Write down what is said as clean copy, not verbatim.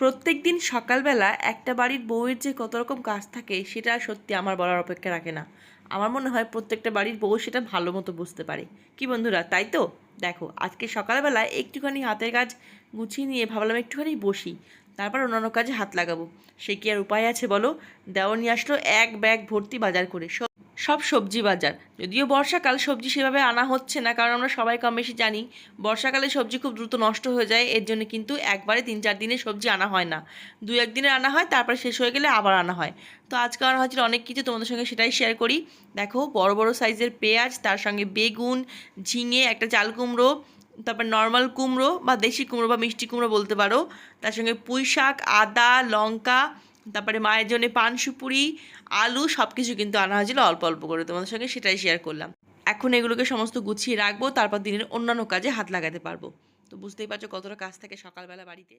প্রত্যেকদিন সকালবেলা একটা বাড়ির বউয়ের যে কত রকম কাজ থাকে সেটা সত্যি আমার বলার অপেক্ষা রাখে না। আমার মনে হয় প্রত্যেকটা বাড়ির বউ সেটা ভালো মতো বুঝতে পারে। কি বন্ধুরা, তাই তো? দেখো, আজকে সকালবেলা একটুখানি হাতের কাজ গুছিয়ে নিয়ে ভাবলাম একটুখানি বসি, তারপর অন্যান্য কাজে হাত লাগাবো। সে কি আর উপায় আছে বলো? দেওর নিয়ে আসলো এক ব্যাগ ভর্তি বাজার করে, সব সবজি বাজার। যদিও বর্ষাকাল, সবজি সেভাবে আনা হচ্ছে না, কারণ আমরা সবাই কম বেশি জানি বর্ষাকালে সবজি খুব দ্রুত নষ্ট হয়ে যায়। এর জন্য কিন্তু একবারে 3-4 দিনের সবজি আনা হয় না, 2-1 দিনের আনা হয়, তারপরে শেষ হয়ে গেলে আবার আনা হয়। তো আজকে আনা হয়েছিল অনেক কিছু, তোমাদের সঙ্গে সেটাই শেয়ার করি। দেখো, বড় বড় সাইজের পেঁয়াজ, তার সঙ্গে বেগুন, ঝিঙে, একটা চাল কুমড়ো, তারপর নর্মাল কুমড়ো বা দেশি কুমড়ো বা মিষ্টি কুমড়ো বলতে পারো, তার সঙ্গে পুঁই শাক, আদা, লঙ্কা, তারপরে মায়ের জন্য পান সুপুরি, আলু, সব কিছু কিন্তু আনা হয়েছিল অল্প অল্প করে। তোমাদের সঙ্গে সেটাই শেয়ার করলাম। এখন এগুলোকে সমস্ত গুছিয়ে রাখবো, তারপর দিনের অন্যান্য কাজে হাত লাগাতে পারবো। তো বুঝতেই পারছো কতটা কাজ থাকে সকালবেলা বাড়িতে।